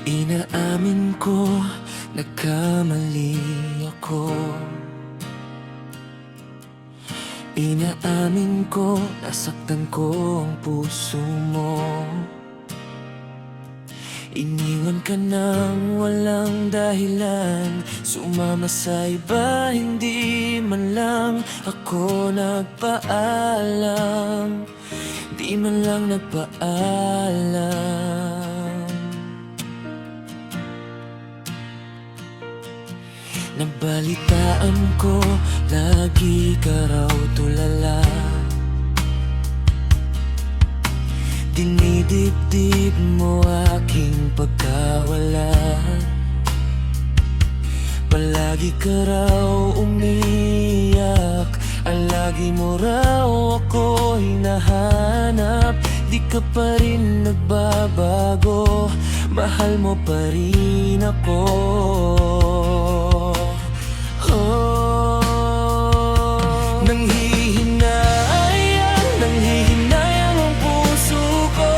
Inaamin ko, nagkamali ako. Inaamin ko, nasaktan ko ang puso mo. Iniwan ka nang walang dahilan, sumama sa iba, hindi man lang ako nagpaalam. Di man lang nagpaalam. Nabalitaan ko, lagi ka raw tulala. Dinidibdib mo aking pagkawala. Palagi ka raw umiyak, lagi mo raw ako hinahanap. Di ka pa rin nagbabago, mahal mo pa rin ako. Nanghihinayang ang puso ko.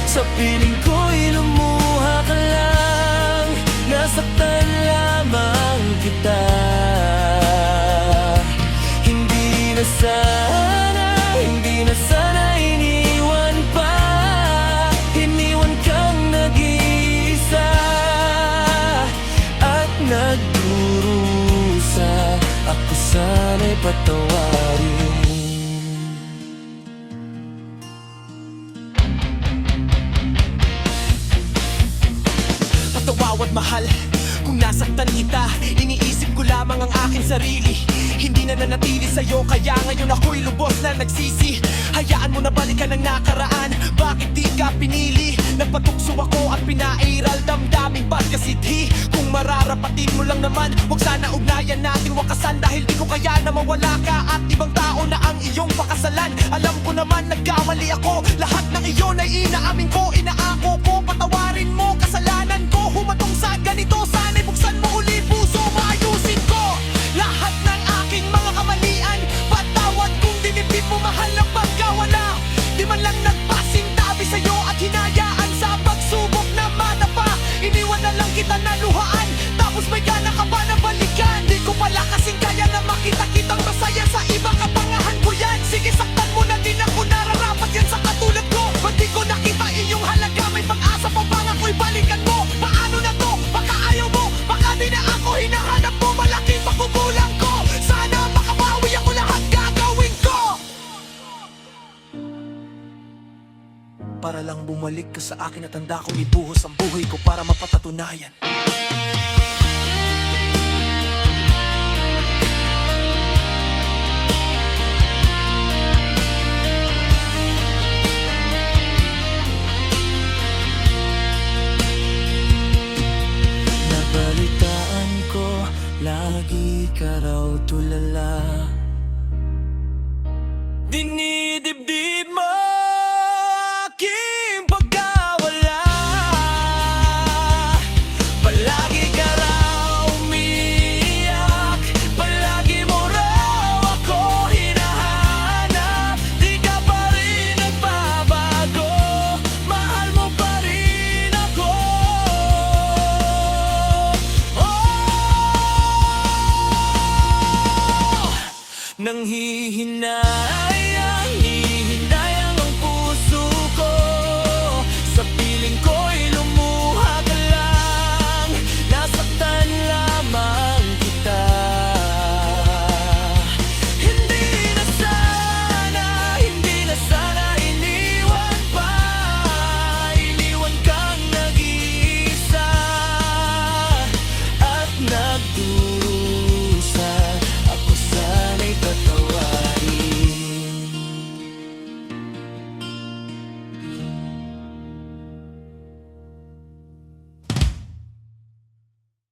Sa piling ko'y lumuha ka lang, nasaktan lamang kita. Hindi na sana iniwan pa. Iniwan kang nag-iisa at nagdurusa. Ako sana'y patawarin. Patawad mahal, kung nasaktan kita, iniisip ko lamang ang aking sarili. Hindi na nanatili sa'yo, kaya ngayon ako'y lubos na nagsisi. Hayaan mo na balikan ang nakaraan, bakit di ka pinili? Nagpatukso ako at pinairal, damdaming pagkasidhi. Kung mararapatin mo lang naman, huwag sana ugnayan natin wakasan. Dahil di ko kaya na mawala ka at ibang tao na ang iyong pakasalan. Alam ko naman nagkamali ako, lahat ng iyon ay inaamin ko. Inaako ko, patawarin mo kasalanan ko. Humatong sa ganito, sana'y buksan mo uli puso, maayusin ko lahat ng aking mga kamalian. Patawad kung dinipid mo mahal ng pagkawala. Di man lang nagpasintabi sa'yo at hinayaan sa pagsubok na madapa. Iniwan na lang kita naluhaan, tapos may gana ka pa na balikan. Di ko pala kasing kaya na makita kitang masaya sa iba, kapangahan ko yan. Sige saktan mo na din ako, nararapat yan sa katulad ko. Ba't di ko nakita iyong halaga, may pag-asa pa bang ako'y balikan mo? Paano na to? Baka ayaw mo, baka di na ako hinahanap mo. Malaking pagkukulang ko, sana makabawi ako, lahat gagawin ko para lang bumalik ka sa akin at handa kong ibuhos ang buhay ko para mapatatunayan. Nabalitaan ko, lagi ka raw tulala. Dinidibdib mo aking pagkawala. Palagi ka raw umiyak, palagi mo raw ako hinahanap. Di ka pa rin nagbabago, mahal mo pa rin ako. Nanghihinayang